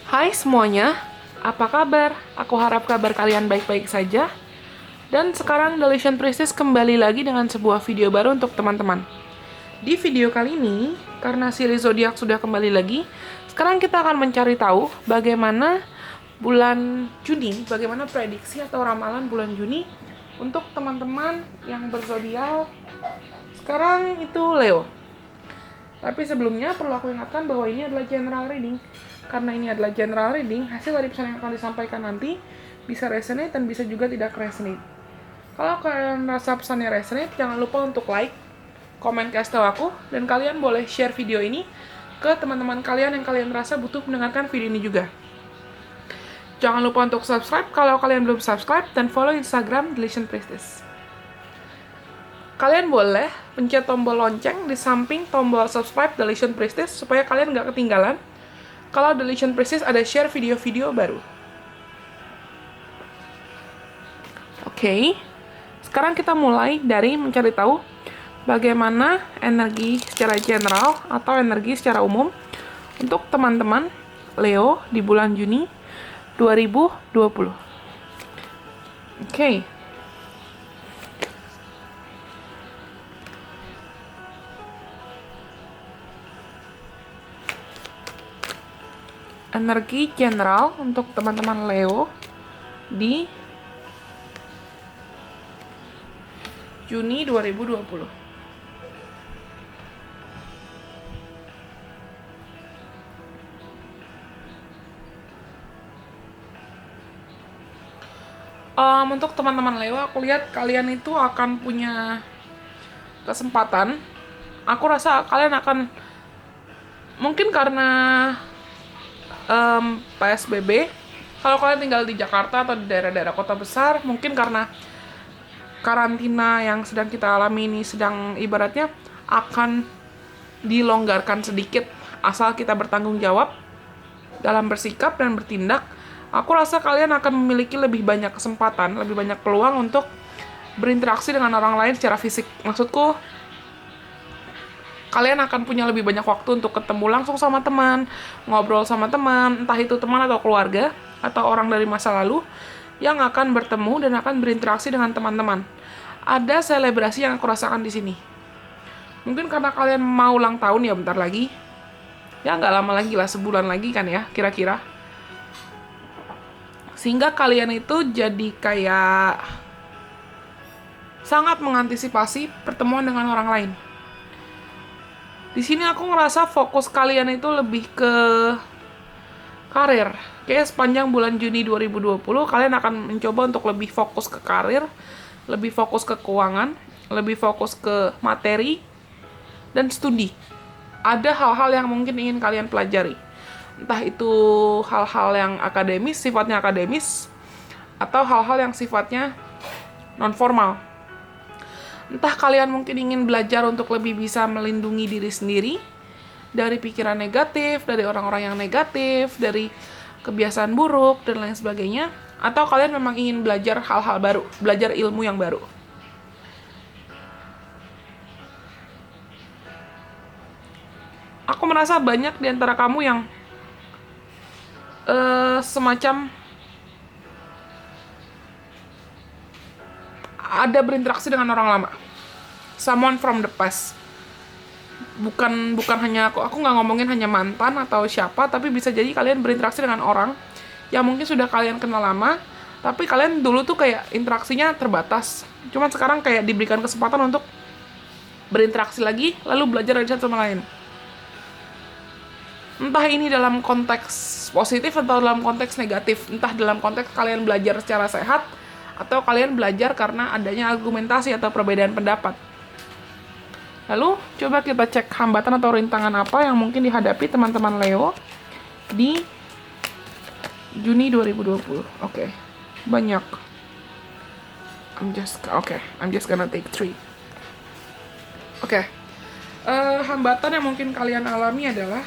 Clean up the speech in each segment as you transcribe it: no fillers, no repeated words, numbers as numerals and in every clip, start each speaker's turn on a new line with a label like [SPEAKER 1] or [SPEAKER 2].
[SPEAKER 1] Hai semuanya, apa kabar? Aku harap kabar kalian baik-baik saja. Dan sekarang Deletion Priestess kembali lagi dengan sebuah video baru untuk teman-teman. Di video kali ini, karena siri zodiak sudah kembali lagi, sekarang kita akan mencari tahu bagaimana bulan Juni, bagaimana prediksi atau ramalan bulan Juni untuk teman-teman yang berzodiak sekarang itu Leo. Tapi sebelumnya perlu aku ingatkan bahwa ini adalah general reading. Karena ini adalah general reading, hasil dari pesan yang akan disampaikan nanti bisa resonate dan bisa juga tidak resonate. Kalau kalian rasa pesannya resonate, jangan lupa untuk like, komen kasih tahu aku, dan kalian boleh share video ini ke teman-teman kalian yang kalian rasa butuh mendengarkan video ini juga. Jangan lupa untuk subscribe kalau kalian belum subscribe, dan follow Instagram Deletion Priestess. Kalian boleh pencet tombol lonceng di samping tombol subscribe Deletion Priestess supaya kalian nggak ketinggalan kalau Deletion Priestess ada share video-video baru. Oke, sekarang kita mulai dari mencari tahu bagaimana energi secara general atau energi secara umum untuk teman-teman Leo di bulan Juni 2020. Oke. Energi general untuk teman-teman Leo di Juni 2020. Untuk teman-teman Leo, aku lihat kalian itu akan punya kesempatan. Aku rasa kalian akan, mungkin karena PSBB, kalau kalian tinggal di Jakarta atau di daerah-daerah kota besar, mungkin karena karantina yang sedang kita alami ini sedang ibaratnya akan dilonggarkan sedikit asal kita bertanggung jawab dalam bersikap dan bertindak. Aku rasa kalian akan memiliki lebih banyak kesempatan, lebih banyak peluang untuk berinteraksi dengan orang lain secara fisik. Maksudku, kalian akan punya lebih banyak waktu untuk ketemu langsung sama teman, ngobrol sama teman, entah itu teman atau keluarga, atau orang dari masa lalu, yang akan bertemu dan akan berinteraksi dengan teman-teman. Ada selebrasi yang aku rasakan di sini. Mungkin karena kalian mau ulang tahun ya bentar lagi. Ya nggak lama lagi lah, sebulan lagi kan ya, kira-kira. Sehingga kalian itu jadi kayak sangat mengantisipasi pertemuan dengan orang lain. Di sini aku ngerasa fokus kalian itu lebih ke karir. Kayak sepanjang bulan Juni 2020 kalian akan mencoba untuk lebih fokus ke karir, lebih fokus ke keuangan, lebih fokus ke materi dan studi. Ada hal-hal yang mungkin ingin kalian pelajari. Entah itu hal-hal yang akademis, sifatnya akademis, atau hal-hal yang sifatnya non-formal. Entah kalian mungkin ingin belajar untuk lebih bisa melindungi diri sendiri dari pikiran negatif, dari orang-orang yang negatif, dari kebiasaan buruk, dan lain sebagainya. Atau kalian memang ingin belajar hal-hal baru, belajar ilmu yang baru. Aku merasa banyak di antara kamu yang semacam ada berinteraksi dengan orang lama, someone from the past. Bukan hanya aku nggak ngomongin hanya mantan atau siapa, tapi bisa jadi kalian berinteraksi dengan orang yang mungkin sudah kalian kenal lama, tapi kalian dulu tuh kayak interaksinya terbatas. Cuman sekarang kayak diberikan kesempatan untuk berinteraksi lagi, lalu belajar dari satu sama lain. Entah ini dalam konteks positif atau dalam konteks negatif, entah dalam konteks kalian belajar secara sehat atau kalian belajar karena adanya argumentasi atau perbedaan pendapat. Lalu coba kita cek hambatan atau rintangan apa yang mungkin dihadapi teman-teman Leo di Juni 2020. Oke. Banyak. I'm just gonna take 3. Oke. Hambatan yang mungkin kalian alami adalah,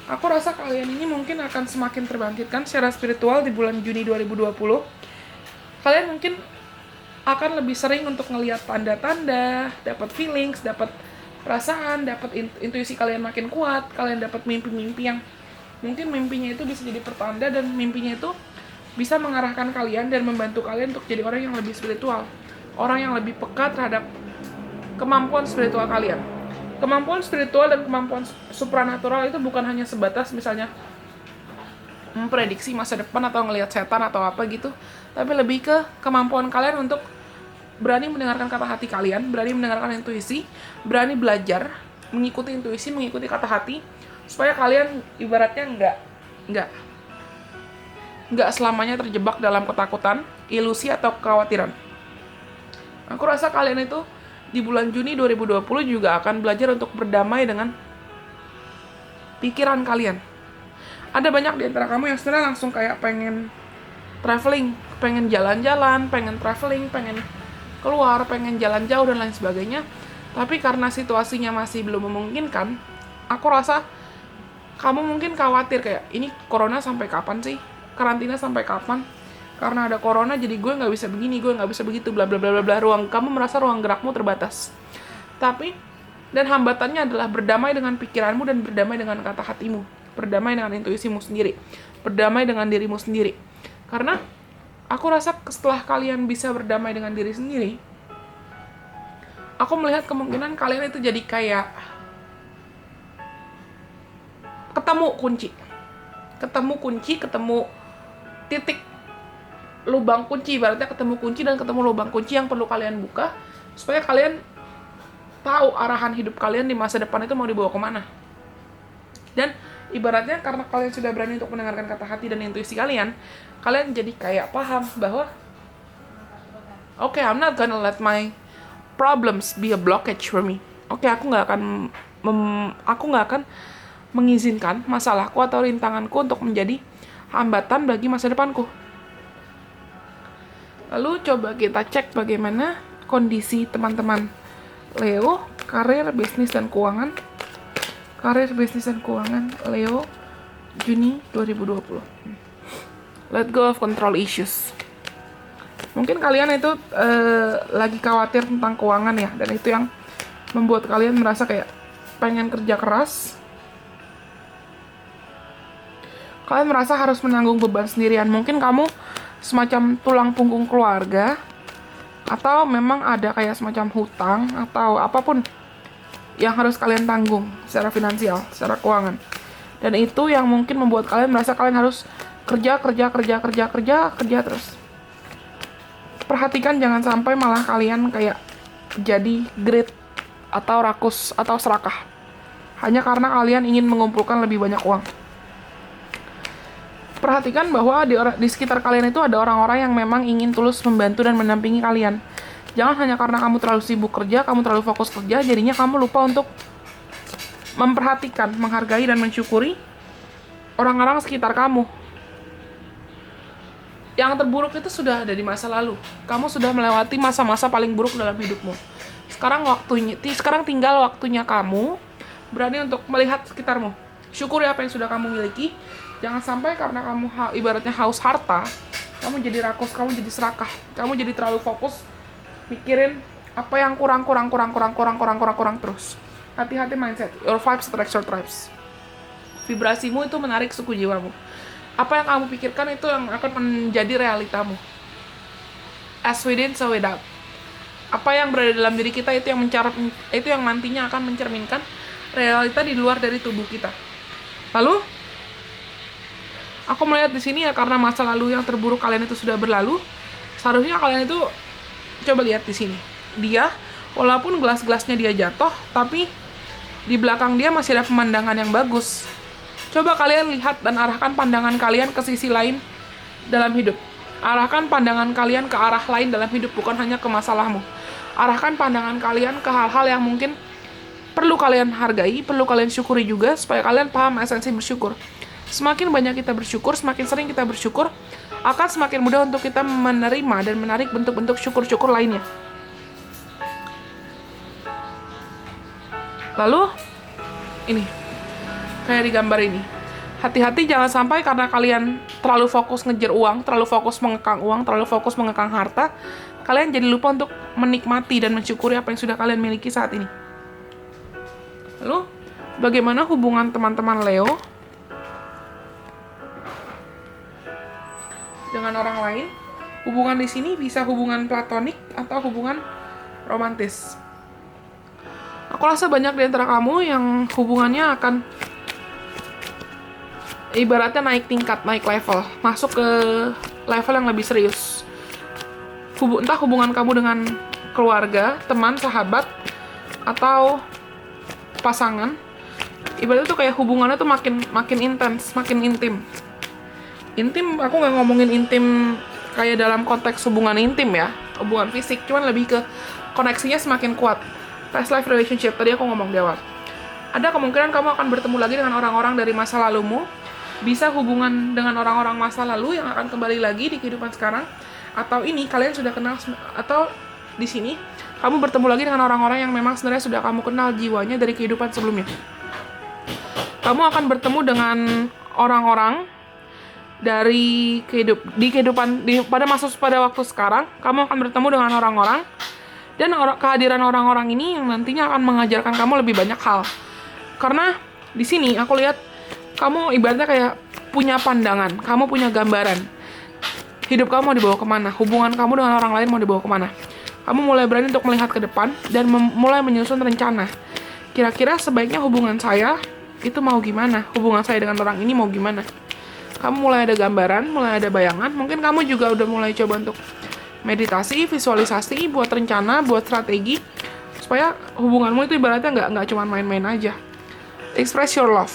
[SPEAKER 1] aku rasa kalian ini mungkin akan semakin terbangkitkan secara spiritual di bulan Juni 2020. Kalian mungkin akan lebih sering untuk ngelihat tanda-tanda, dapat feelings, dapat perasaan, dapat intuisi kalian makin kuat, kalian dapat mimpi-mimpi yang Mungkin mimpinya itu bisa jadi pertanda, dan mimpinya itu bisa mengarahkan kalian dan membantu kalian untuk jadi orang yang lebih spiritual, orang yang lebih peka terhadap kemampuan spiritual kalian. Kemampuan spiritual dan kemampuan supranatural itu bukan hanya sebatas misalnya memprediksi masa depan atau ngelihat setan atau apa gitu, tapi lebih ke kemampuan kalian untuk berani mendengarkan kata hati kalian, berani mendengarkan intuisi, berani belajar mengikuti intuisi, mengikuti kata hati, supaya kalian ibaratnya nggak selamanya terjebak dalam ketakutan, ilusi atau kekhawatiran. Aku rasa kalian itu di bulan Juni 2020 juga akan belajar untuk berdamai dengan pikiran kalian. Ada banyak di antara kamu yang sebenarnya langsung kayak pengen traveling, pengen jalan-jalan, pengen traveling, pengen keluar, pengen jalan jauh dan lain sebagainya. Tapi karena situasinya masih belum memungkinkan, aku rasa kamu mungkin khawatir kayak, ini corona sampai kapan sih? Karantina sampai kapan? Karena ada corona jadi gue nggak bisa begini, gue nggak bisa begitu, bla bla bla bla. Kamu merasa ruang gerakmu terbatas. Tapi dan hambatannya adalah berdamai dengan pikiranmu dan berdamai dengan kata hatimu, berdamai dengan intuisimu sendiri, berdamai dengan dirimu sendiri. Karena aku rasa setelah kalian bisa berdamai dengan diri sendiri, aku melihat kemungkinan kalian itu jadi kayak ketemu kunci, ketemu titik lubang kunci, ibaratnya ketemu kunci dan ketemu lubang kunci yang perlu kalian buka supaya kalian tahu arahan hidup kalian di masa depan itu mau dibawa kemana. Dan ibaratnya karena kalian sudah berani untuk mendengarkan kata hati dan intuisi kalian jadi kayak paham bahwa okay, I'm not gonna let my problems be a blockage for me. Oke, aku nggak akan mengizinkan masalahku atau rintanganku untuk menjadi hambatan bagi masa depanku. Lalu coba kita cek bagaimana kondisi teman-teman Leo, karir, bisnis, dan keuangan. Karir, bisnis, dan keuangan Leo, Juni 2020. Let go of control issues. Mungkin kalian itu lagi khawatir tentang keuangan ya, dan itu yang membuat kalian merasa kayak pengen kerja keras. Kalian merasa harus menanggung beban sendirian. Mungkin kamu semacam tulang punggung keluarga, atau memang ada kayak semacam hutang atau apapun yang harus kalian tanggung secara finansial, secara keuangan. Dan itu yang mungkin membuat kalian merasa kalian harus kerja terus. Perhatikan jangan sampai malah kalian kayak jadi greed atau rakus atau serakah hanya karena kalian ingin mengumpulkan lebih banyak uang. Perhatikan bahwa di sekitar kalian itu ada orang-orang yang memang ingin tulus membantu dan mendampingi kalian. Jangan hanya karena kamu terlalu sibuk kerja, kamu terlalu fokus kerja, jadinya kamu lupa untuk memperhatikan, menghargai, dan mensyukuri orang-orang sekitar kamu. Yang terburuk itu sudah ada di masa lalu. Kamu sudah melewati masa-masa paling buruk dalam hidupmu. Sekarang tinggal waktunya kamu berani untuk melihat sekitarmu. Syukuri apa yang sudah kamu miliki. Jangan sampai karena kamu ibaratnya haus harta, kamu jadi rakus, kamu jadi serakah, kamu jadi terlalu fokus mikirin apa yang kurang terus. Hati-hati mindset. Your vibes attract your tribes. Vibrasimu itu menarik suku jiwamu. Apa yang kamu pikirkan itu yang akan menjadi realitamu. As within, so without. Apa yang berada dalam diri kita itu yang nantinya akan mencerminkan realita di luar dari tubuh kita. Lalu, aku melihat di sini ya karena masa lalu yang terburuk kalian itu sudah berlalu, seharusnya kalian itu coba lihat di sini. Dia, walaupun gelas-gelasnya dia jatuh, tapi di belakang dia masih ada pemandangan yang bagus. Coba kalian lihat dan arahkan pandangan kalian ke sisi lain dalam hidup. Arahkan pandangan kalian ke arah lain dalam hidup, bukan hanya ke masalahmu. Arahkan pandangan kalian ke hal-hal yang mungkin perlu kalian hargai, perlu kalian syukuri juga, supaya kalian paham esensi bersyukur. Semakin banyak kita bersyukur, semakin sering kita bersyukur, akan semakin mudah untuk kita menerima dan menarik bentuk-bentuk syukur-syukur lainnya. Lalu, ini, kayak di gambar ini. Hati-hati jangan sampai karena kalian terlalu fokus ngejar uang, terlalu fokus mengekang uang, terlalu fokus mengekang harta, kalian jadi lupa untuk menikmati dan mensyukuri apa yang sudah kalian miliki saat ini. Lalu, bagaimana hubungan teman-teman Leo dengan orang lain. Hubungan di sini bisa hubungan platonik atau hubungan romantis. Aku rasa banyak di antara kamu yang hubungannya akan ibaratnya naik tingkat, naik level, masuk ke level yang lebih serius. Entah hubungan kamu dengan keluarga, teman, sahabat, atau pasangan. Ibaratnya tuh kayak hubungannya tuh makin intens, makin intim. Intim, aku nggak ngomongin intim kayak dalam konteks hubungan intim ya, hubungan fisik, cuman lebih ke koneksinya semakin kuat. Past life relationship, tadi aku ngomong di awal. Ada kemungkinan kamu akan bertemu lagi dengan orang-orang dari masa lalumu, bisa hubungan dengan orang-orang masa lalu yang akan kembali lagi di kehidupan sekarang, atau ini kalian sudah kenal, atau di sini kamu bertemu lagi dengan orang-orang yang memang sebenarnya sudah kamu kenal jiwanya dari kehidupan sebelumnya. Kamu akan bertemu dengan orang-orang dari pada waktu sekarang. Kamu akan bertemu dengan orang-orang, dan kehadiran orang-orang ini yang nantinya akan mengajarkan kamu lebih banyak hal. Karena di sini aku lihat kamu ibaratnya kayak punya pandangan, kamu punya gambaran. Hidup kamu mau dibawa kemana? Hubungan kamu dengan orang lain mau dibawa kemana? Kamu mulai berani untuk melihat ke depan dan mulai menyusun rencana. Kira-kira sebaiknya hubungan saya itu mau gimana? Hubungan saya dengan orang ini mau gimana? Kamu mulai ada gambaran, mulai ada bayangan. Mungkin kamu juga udah mulai coba untuk meditasi, visualisasi, buat rencana, buat strategi, supaya hubunganmu itu ibaratnya nggak cuma main-main aja. Express your love.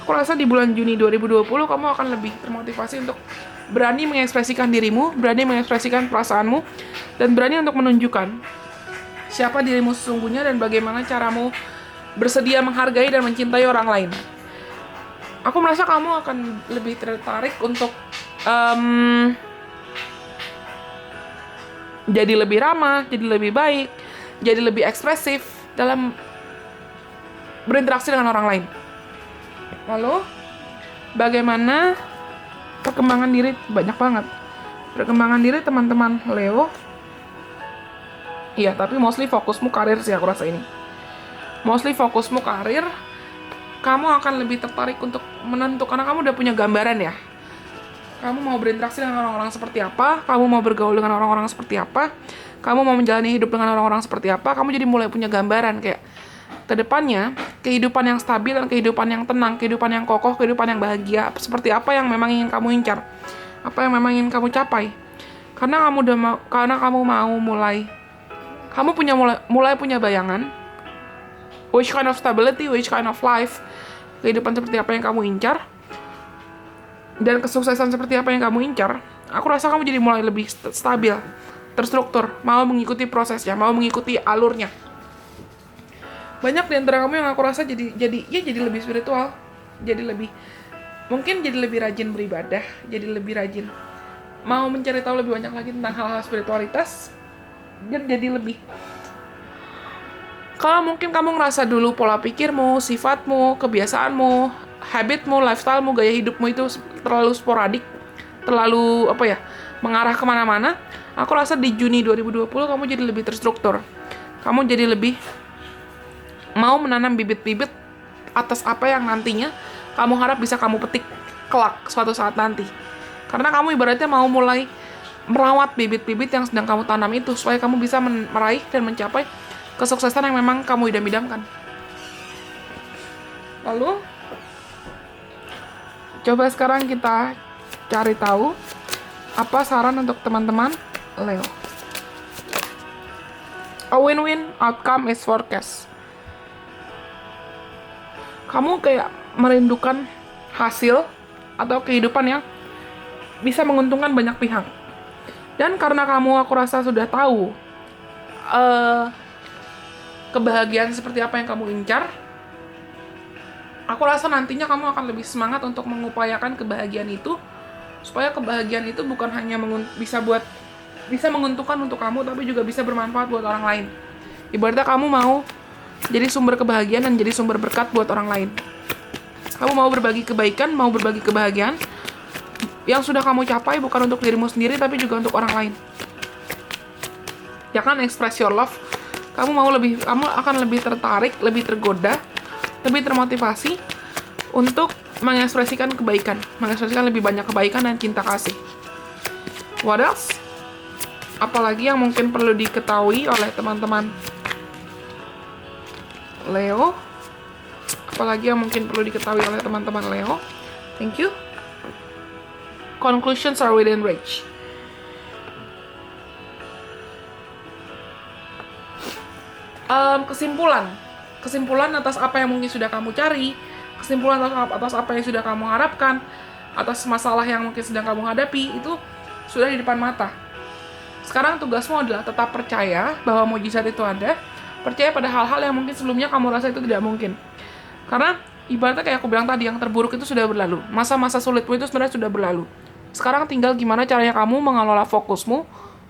[SPEAKER 1] Aku rasa di bulan Juni 2020 kamu akan lebih termotivasi untuk berani mengekspresikan dirimu, berani mengekspresikan perasaanmu, dan berani untuk menunjukkan siapa dirimu sesungguhnya dan bagaimana caramu bersedia menghargai dan mencintai orang lain. Aku merasa kamu akan lebih tertarik untuk jadi lebih ramah, jadi lebih baik, jadi lebih ekspresif dalam berinteraksi dengan orang lain. Lalu, bagaimana perkembangan diri? Banyak banget. Perkembangan diri teman-teman Leo. Iya, tapi mostly fokusmu karir sih aku rasa ini. Mostly fokusmu karir. Kamu akan lebih tertarik untuk menentukan, karena kamu udah punya gambaran ya. Kamu mau berinteraksi dengan orang-orang seperti apa, kamu mau bergaul dengan orang-orang seperti apa, kamu mau menjalani hidup dengan orang-orang seperti apa, kamu jadi mulai punya gambaran kayak kedepannya, kehidupan yang stabil dan kehidupan yang tenang, kehidupan yang kokoh, kehidupan yang bahagia, seperti apa yang memang ingin kamu incar, apa yang memang ingin kamu capai. Karena kamu mau mulai, kamu mulai punya bayangan, which kind of stability, which kind of life, kehidupan seperti apa yang kamu incar, dan kesuksesan seperti apa yang kamu incar. Aku rasa kamu jadi mulai lebih stabil, terstruktur, mau mengikuti prosesnya, mau mengikuti alurnya. Banyak di antara kamu yang aku rasa jadi lebih spiritual, jadi lebih rajin beribadah, jadi lebih rajin mau mencari tahu lebih banyak lagi tentang hal-hal spiritualitas, dan jadi lebih. Kalau mungkin kamu ngerasa dulu pola pikirmu, sifatmu, kebiasaanmu, habitmu, lifestylemu, gaya hidupmu itu terlalu sporadik, terlalu mengarah kemana-mana, aku rasa di Juni 2020 kamu jadi lebih terstruktur. Kamu jadi lebih mau menanam bibit-bibit atas apa yang nantinya kamu harap bisa kamu petik kelak suatu saat nanti. Karena kamu ibaratnya mau mulai merawat bibit-bibit yang sedang kamu tanam itu, supaya kamu bisa meraih dan mencapai kesuksesan yang memang kamu idam-idamkan. Lalu, coba sekarang kita cari tahu apa saran untuk teman-teman Leo. A win-win outcome is forecast. Kamu kayak merindukan hasil atau kehidupan yang bisa menguntungkan banyak pihak. Dan karena aku rasa sudah tahu kebahagiaan seperti apa yang kamu incar, aku rasa nantinya kamu akan lebih semangat untuk mengupayakan kebahagiaan itu, supaya kebahagiaan itu bukan hanya bisa menguntungkan untuk kamu, tapi juga bisa bermanfaat buat orang lain. Ibaratnya kamu mau jadi sumber kebahagiaan dan jadi sumber berkat buat orang lain. Kamu mau berbagi kebaikan, mau berbagi kebahagiaan yang sudah kamu capai, bukan untuk dirimu sendiri, tapi juga untuk orang lain. Jangan express your love. Kamu akan lebih tertarik, lebih tergoda, lebih termotivasi untuk mengekspresikan kebaikan, mengekspresikan lebih banyak kebaikan dan cinta kasih. What else? Apalagi yang mungkin perlu diketahui oleh teman-teman Leo? Apalagi yang mungkin perlu diketahui oleh teman-teman Leo? Thank you. Conclusions are within reach. Kesimpulan atas apa yang mungkin sudah kamu cari, kesimpulan atas apa yang sudah kamu harapkan, atas masalah yang mungkin sedang kamu hadapi, itu sudah di depan mata. Sekarang tugasmu adalah tetap percaya bahwa mujizat itu ada, percaya pada hal-hal yang mungkin sebelumnya kamu rasa itu tidak mungkin. Karena ibaratnya kayak aku bilang tadi, yang terburuk itu sudah berlalu. Masa-masa sulitmu itu sebenarnya sudah berlalu. Sekarang tinggal gimana caranya kamu mengelola fokusmu,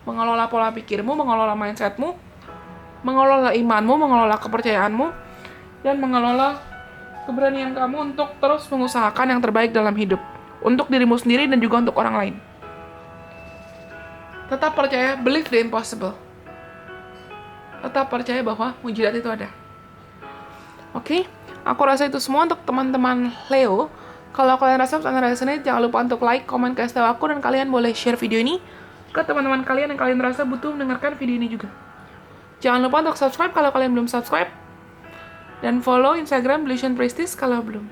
[SPEAKER 1] mengelola pola pikirmu, mengelola mindsetmu, mengelola imanmu, mengelola kepercayaanmu, dan mengelola keberanian kamu untuk terus mengusahakan yang terbaik dalam hidup. Untuk dirimu sendiri dan juga untuk orang lain. Tetap percaya, believe the impossible. Tetap percaya bahwa mujizat itu ada. Oke? Aku rasa itu semua untuk teman-teman Leo. Kalau kalian rasa pesan resonate, jangan lupa untuk like, komen, kasih tahu aku, dan kalian boleh share video ini ke teman-teman kalian yang kalian rasa butuh mendengarkan video ini juga. Jangan lupa untuk subscribe kalau kalian belum subscribe. Dan follow Instagram Delusion Priestess kalau belum.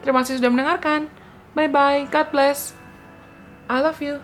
[SPEAKER 1] Terima kasih sudah mendengarkan. Bye-bye. God bless. I love you.